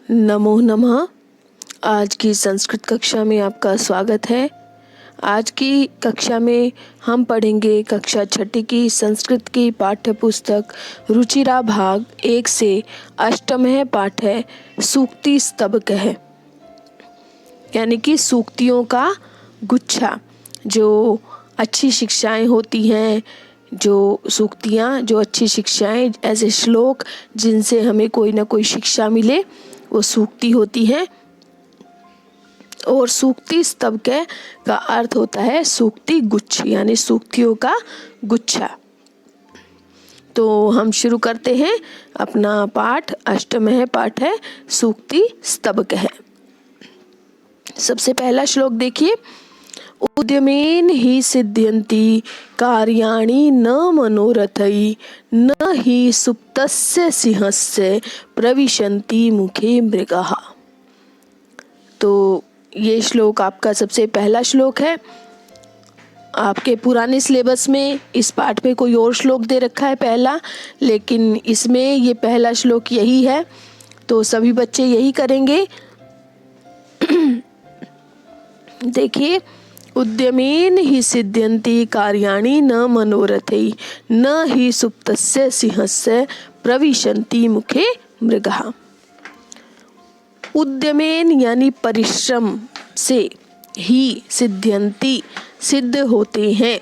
नमो नमः। आज की संस्कृत कक्षा में आपका स्वागत है। आज की कक्षा में हम पढ़ेंगे कक्षा छठी की संस्कृत की पाठ्य पुस्तक रुचिरा भाग 1 से अष्टम है पाठ है सूक्ति स्तबक है, यानी कि सूक्तियों का गुच्छा। जो अच्छी शिक्षाएं होती हैं, जो सूक्तियाँ, जो अच्छी शिक्षाएं, ऐसे श्लोक जिनसे हमें कोई ना कोई शिक्षा मिले, वो सूक्ति होती है। और सूक्ति स्तबक का अर्थ होता है सूक्ति गुच्छ, यानी सूक्तियों का गुच्छा। तो हम शुरू करते हैं अपना पाठ। अष्टम है पाठ है सूक्ति स्तबक है। सबसे पहला श्लोक देखिए। उद्यमेन ही सिद्ध्यन्ति कार्याणि न मनोरथै न हि सुप्तस्य सिंहस्य प्रविशन्ति मुखे मृगः। तो ये श्लोक आपका सबसे पहला श्लोक है। आपके पुराने सिलेबस में इस पाठ में कोई और श्लोक दे रखा है पहला, लेकिन इसमें ये पहला श्लोक यही है, तो सभी बच्चे यही करेंगे। देखिए, उद्यमेन ही सिद्ध्यन्ति कार्याणि न मनोरथै न हि सुप्तस्य सिंहस्य प्रविशन्ति मुखे मृगः। उद्यमेन यानी परिश्रम से, ही सिद्ध्यन्ति सिद्ध होते हैं,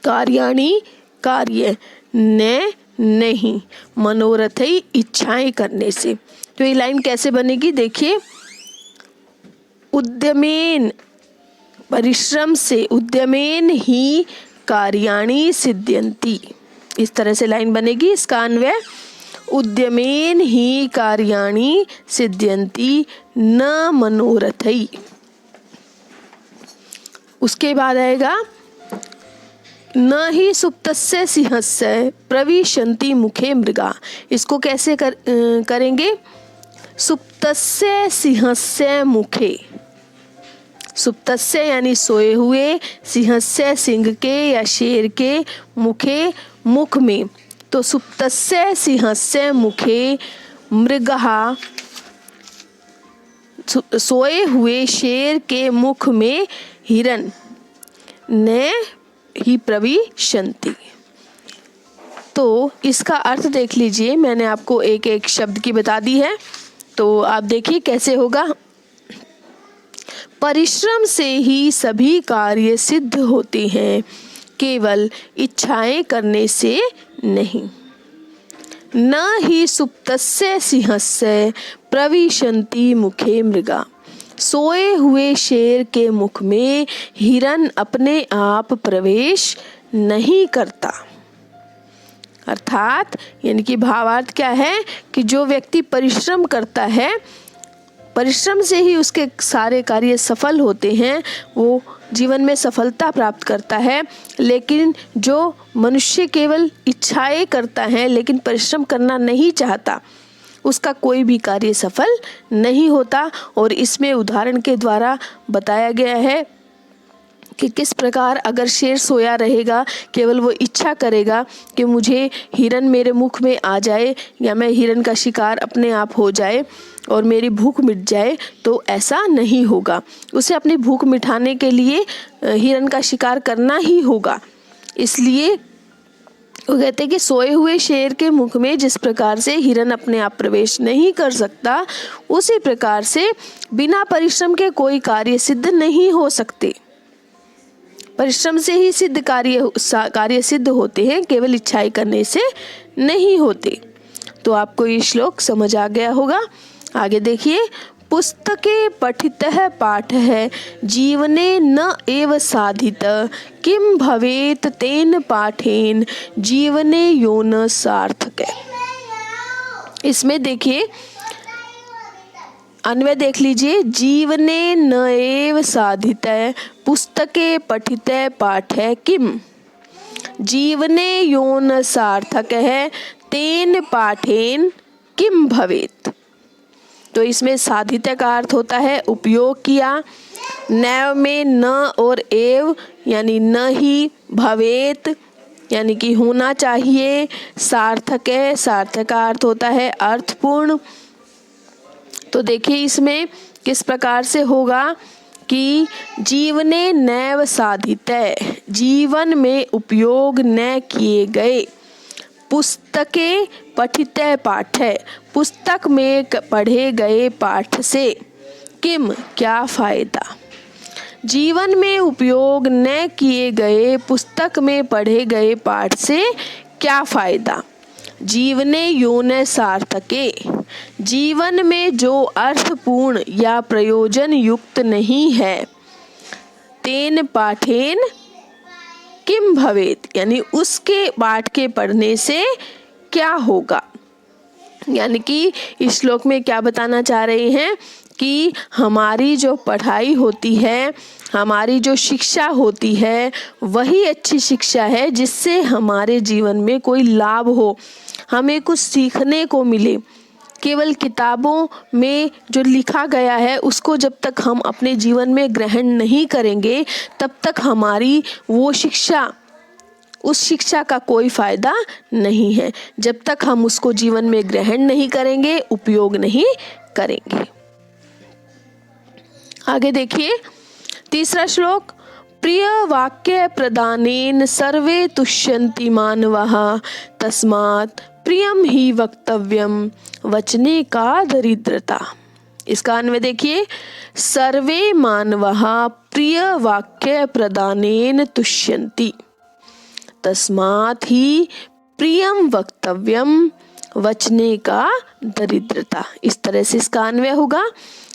कार्याणि कार्य, न नहीं, मनोरथै इच्छाएं करने से। तो ये लाइन कैसे बनेगी देखिए। उद्यमेन परिश्रम से, उद्यमेन ही कार्याणि सिद्ध्यन्ति, इस तरह से लाइन बनेगी। इसका अन्वय उद्यमेन ही कार्याणि सिद्ध्यन्ति न मनोरथै। उसके बाद आएगा न ही सुप्तस्य सिंहस्य प्रविशन्ति मुखे मृगा। इसको कैसे करेंगे। सुप्तस्य सिंहस्य मुखे, सुप्तस्य यानी सोए हुए, सिंहस्य सिंह के या शेर के, मुखे मुख में। तो सुप्तस्य सिंहस्य मुखे मृगः, सोए हुए शेर के मुख में हिरन, न ही प्रविशन्ति। तो इसका अर्थ देख लीजिए, मैंने आपको एक एक शब्द की बता दी है, तो आप देखिए कैसे होगा। परिश्रम से ही सभी कार्य सिद्ध होते हैं, केवल इच्छाएं करने से नहीं। न ही सुप्तस्य सिंहस्य प्रविशन्ति मुखे मृगा, सोए हुए शेर के मुख में हिरन अपने आप प्रवेश नहीं करता। अर्थात यानी कि भावार्थ क्या है कि जो व्यक्ति परिश्रम करता है, परिश्रम से ही उसके सारे कार्य सफल होते हैं, वो जीवन में सफलता प्राप्त करता है। लेकिन जो मनुष्य केवल इच्छाएं करता है लेकिन परिश्रम करना नहीं चाहता, उसका कोई भी कार्य सफल नहीं होता। और इसमें उदाहरण के द्वारा बताया गया है कि किस प्रकार अगर शेर सोया रहेगा, केवल वो इच्छा करेगा कि मुझे हिरन मेरे मुख में आ जाए या मैं हिरन का शिकार अपने आप हो जाए और मेरी भूख मिट जाए, तो ऐसा नहीं होगा। उसे अपनी भूख मिटाने के लिए हिरन का शिकार करना ही होगा। इसलिए वो कहते हैं कि सोए हुए शेर के मुख में जिस प्रकार से हिरन अपने आप प्रवेश नहीं कर सकता, उसी प्रकार से बिना परिश्रम के कोई कार्य सिद्ध नहीं हो सकते। परिश्रम से ही सिद्ध कार्य सिद्ध होते हैं, केवल इच्छाएं करने से नहीं होते। तो आपको ये श्लोक समझ आ गया होगा। आगे देखिए। पुस्तके पठितः पाठः जीवने न एव साधित किम भवेत तेन पाठेन जीवने यो न सार्थक। इसमें देखिए अन्वय देख लीजिए। जीवने न एव साधित पुस्तके पठित पाठ किम, जीवने यो न सार्थक है तेन पाठेन किम भवेत। तो इसमें साधित का अर्थ होता है उपयोग किया। नैव में न और एव यानी न ही, भवेत यानी कि होना चाहिए, सार्थक है, सार्थक का अर्थ होता है अर्थपूर्ण। तो देखिए इसमें किस प्रकार से होगा कि जीवने नैव साधितः, जीवन में उपयोग न किए गए, पुस्तके पठितः पाठः, पुस्तक में पढ़े गए पाठ से, किम क्या फायदा। जीवन में उपयोग न किए गए पुस्तक में पढ़े गए पाठ से क्या फायदा। जीवने योन सार्थके, जीवन में जो अर्थपूर्ण या प्रयोजन युक्त नहीं है, तेन पाठेन किम भवेत, यानी उसके पाठ के पढ़ने से क्या होगा। यानी कि इस श्लोक में क्या बताना चाह रहे हैं कि हमारी जो पढ़ाई होती है, हमारी जो शिक्षा होती है, वही अच्छी शिक्षा है जिससे हमारे जीवन में कोई लाभ हो, हमें कुछ सीखने को मिले। केवल किताबों में जो लिखा गया है उसको जब तक हम अपने जीवन में ग्रहण नहीं करेंगे, तब तक हमारी वो शिक्षा, उस शिक्षा का कोई फायदा नहीं है। जब तक हम उसको जीवन में ग्रहण नहीं करेंगे, उपयोग नहीं करेंगे। आगे देखिए तीसरा श्लोक, प्रिय वाक्य प्रदानेन सर्वे तुष्यन्ति मानवः, तस्मात् प्रियम ही वक्तव्यम वचने का दरिद्रता। इसका अन्वय देखिए, सर्वे मानवः प्रिय वाक्य प्रदानेन तुष्यन्ति, तस्मात् ही प्रियम वक्तव्यम वचने का दरिद्रता। इस तरह से इसका अन्वय होगा।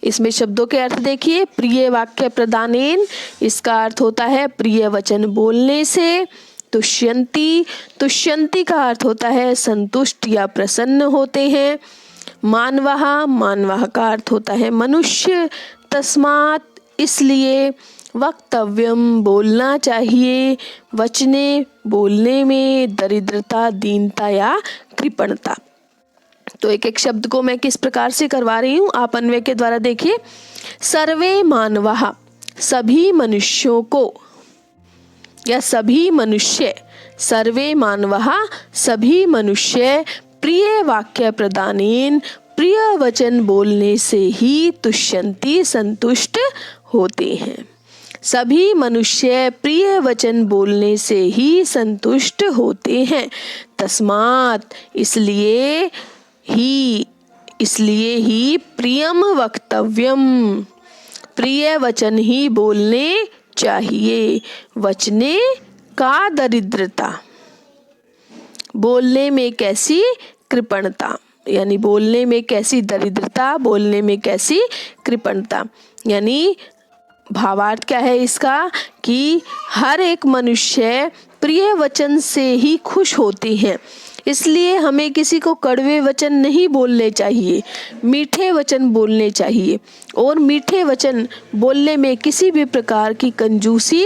इसमें शब्दों के अर्थ देखिए, प्रिय वाक्य प्रदानेन, इसका अर्थ होता है प्रिय वचन बोलने से। तुष्यन्ति, तुष्यन्ति का अर्थ होता है संतुष्ट या प्रसन्न होते हैं। मानवः, मानवः का अर्थ होता है मनुष्य। तस्मात्, इसलिए। वक्तव्यम, बोलना चाहिए। वचने, बोलने में। दरिद्रता, दीनता या कृपणता। तो एक एक शब्द को मैं किस प्रकार से करवा रही हूँ, आप अन्वय के द्वारा देखिए। सर्वे मानवः, सभी मनुष्यों को, या सभी मनुष्य। सर्वे मानवः, सभी मनुष्य। प्रिय वाक्य प्रदानेन, प्रिय वचन बोलने से ही तुष्यन्ति, संतुष्ट होते हैं। सभी मनुष्य प्रिय वचन बोलने से ही संतुष्ट होते हैं। तस्मात्, इसलिए ही प्रियम वक्तव्यम, प्रिय वचन ही बोलने चाहिए। वचने का दरिद्रता, बोलने में कैसी कृपणता, यानी बोलने में कैसी दरिद्रता, बोलने में कैसी कृपणता। यानी भावार्थ क्या है इसका कि हर एक मनुष्य प्रिय वचन से ही खुश होते हैं, इसलिए हमें किसी को कड़वे वचन नहीं बोलने चाहिए, मीठे वचन बोलने चाहिए। और मीठे वचन बोलने में किसी भी प्रकार की कंजूसी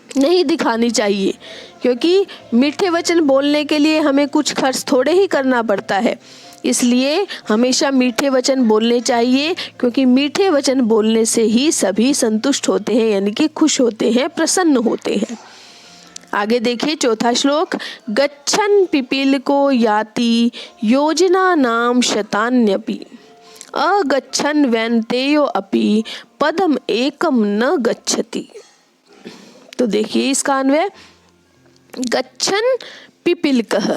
नहीं दिखानी चाहिए, क्योंकि मीठे वचन बोलने के लिए हमें कुछ खर्च थोड़े ही करना पड़ता है। इसलिए हमेशा मीठे वचन बोलने चाहिए, क्योंकि मीठे वचन बोलने से ही सभी संतुष्ट होते हैं, यानी कि खुश होते हैं, प्रसन्न होते हैं। आगे देखिए चौथा श्लोक, गच्छन् पिपीलिको याति योजना नाम शतान्यपि, अगच्छन् वैन्तेयो अपि पदम एकम न गच्छति। तो देखिए इसका अन्वय, गच्छन् पिपीलिकः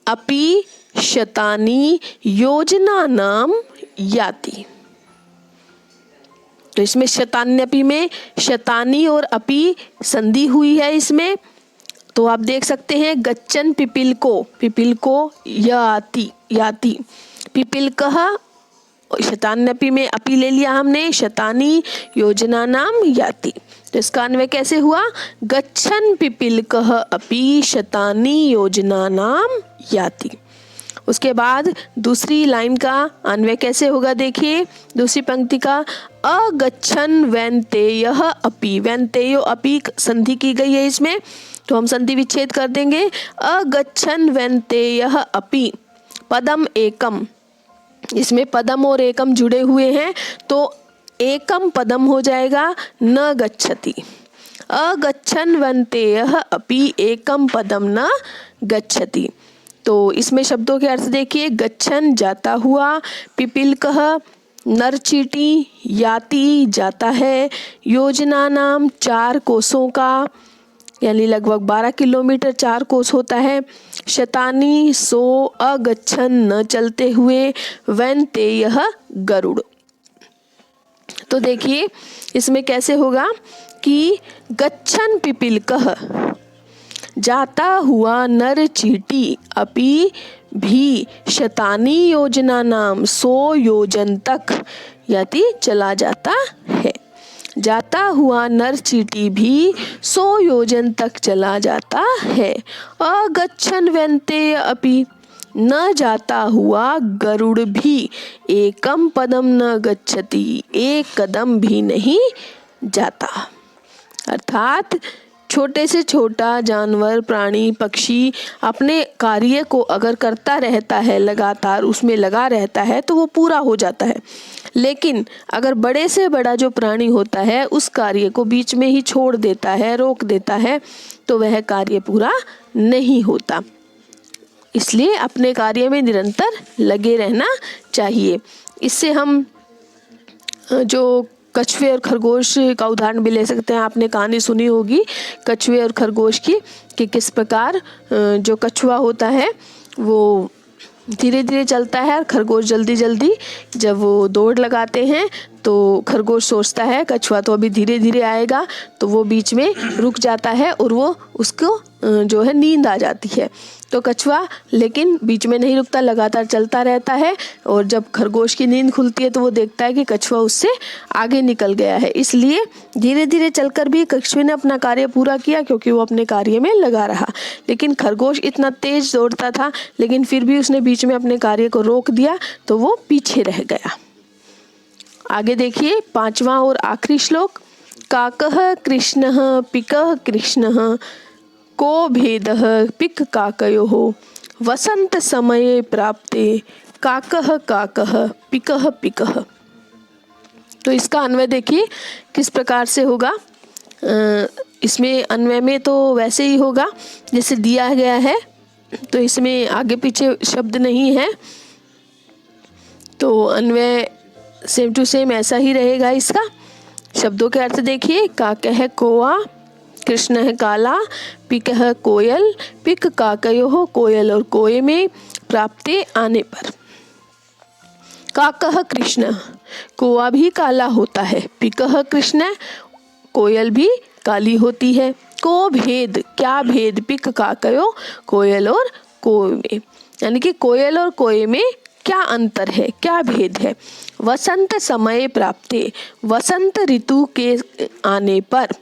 अपि शतानि योजना नाम याति। तो इसमें शतान्यपि में शतानी और अपि संधि हुई है इसमें। तो आप देख सकते हैं गच्छन् पिपीलिको, पिपीलिको याति, याति। पिपीलिकः, शतान्यपि में अपि ले लिया हमने, शतानी योजना नाम याति। तो इसका अन्वय कैसे हुआ, गच्छन् पिपीलिकः अपि शतानी योजना नाम याति। उसके बाद दूसरी लाइन का अन्वय कैसे होगा देखिए, दूसरी पंक्ति का, अगच्छन् वैन्तेयः अपि, वैन्तेयो अपि संधि की गई है इसमें, तो हम संधि विच्छेद कर देंगे। अगच्छन् वैन्तेयः अपि पदम एकम, इसमें पदम और एकम जुड़े हुए हैं, तो एकम पदम हो जाएगा न गच्छति। अगच्छन् वैन्तेयः अपि एकम पदम न गच्छति। तो इसमें शब्दों के अर्थ देखिए, गच्छन जाता हुआ, पिपीलकः नरचीटी याति जाता है, योजना नाम 4 कोसों का यानी लगभग 12 किलोमीटर 4 कोस होता है, शतानी 100 अगच्छन न चलते हुए, वैनते यह गरुड़। तो देखिए इसमें कैसे होगा कि गच्छन पिपीलकः जाता हुआ नर चींटी अपि भी शतानी योजना नाम 100 योजन तक यदि चला जाता है। जाता हुआ नर चींटी भी 100 योजन तक चला जाता है। अगच्छन व्यन्ते अपि न जाता हुआ गरुड़ भी एकम पदम न गच्छति, एक कदम भी नहीं जाता। अर्थात छोटे से छोटा जानवर, प्राणी, पक्षी अपने कार्य को अगर करता रहता है, लगातार उसमें लगा रहता है तो वो पूरा हो जाता है। लेकिन अगर बड़े से बड़ा जो प्राणी होता है उस कार्य को बीच में ही छोड़ देता है, रोक देता है, तो वह कार्य पूरा नहीं होता। इसलिए अपने कार्य में निरंतर लगे रहना चाहिए। इससे हम जो कछुए और खरगोश का उदाहरण भी ले सकते हैं। आपने कहानी सुनी होगी कछुए और खरगोश की, कि किस प्रकार जो कछुआ होता है वो धीरे धीरे चलता है और खरगोश जल्दी जल्दी। जब वो दौड़ लगाते हैं तो खरगोश सोचता है कछुआ तो अभी धीरे धीरे आएगा, तो वो बीच में रुक जाता है और वो उसको जो है नींद आ जाती है। तो कछुआ लेकिन बीच में नहीं रुकता, लगातार चलता रहता है, और जब खरगोश की नींद खुलती है तो वो देखता है कि कछुआ उससे आगे निकल गया है। इसलिए धीरे धीरे चलकर भी कछुए ने अपना कार्य पूरा किया, क्योंकि वो अपने कार्य में लगा रहा। लेकिन खरगोश इतना तेज दौड़ता था, लेकिन फिर भी उसने बीच में अपने कार्य को रोक दिया, तो वो पीछे रह गया। आगे देखिए 5वां और आखिरी श्लोक। काकः कृष्णः पिकः कृष्णः को भेदः पिक काकयोः वसंत समये प्राप्ते काकः काकः पिकः पिकः। तो इसका अन्वय देखिए किस प्रकार से होगा। इसमें अन्वय में तो वैसे ही होगा जैसे दिया गया है, तो इसमें आगे पीछे शब्द नहीं है, तो अन्वय सेम टू सेम ऐसा ही रहेगा। इसका शब्दों के अर्थ देखिए। काकः कौआ, कृष्ण है काला, पिक है कोयल, पिक काकयोः कोयल और कोए में, प्राप्ते आने पर। काकः कृष्ण, कौआ भी काला होता है, पिकः कृष्ण, कोयल भी काली होती है। को भेद, क्या भेद, पिक काकयो, कोयल और कोए में, यानी कि कोयल और कोए में क्या अंतर है, क्या भेद है। वसंत समय प्राप्ते, वसंत ऋतु के आने पर।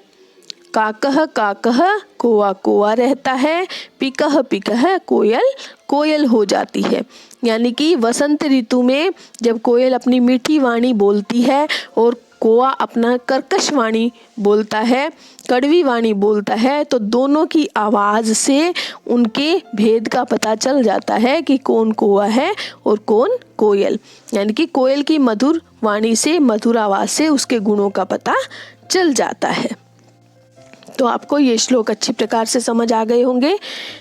काकः काकः, कौआ कौआ रहता है, पिकः पिकः, कोयल कोयल हो जाती है। यानी कि वसंत ऋतु में जब कोयल अपनी मीठी वाणी बोलती है और कौआ अपना कर्कश वाणी बोलता है, कड़वी वाणी बोलता है, तो दोनों की आवाज़ से उनके भेद का पता चल जाता है कि कौन कौआ है और कौन कोयल। यानी कि कोयल की मधुर वाणी से, मधुर आवाज़ से उसके गुणों का पता चल जाता है। तो आपको ये श्लोक अच्छी प्रकार से समझ आ गए होंगे।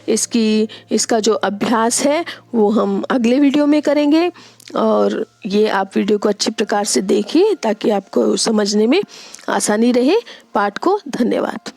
इसका जो अभ्यास है वो हम अगले वीडियो में करेंगे, और ये आप वीडियो को अच्छी प्रकार से देखिए ताकि आपको समझने में आसानी रहे पाठ को। धन्यवाद।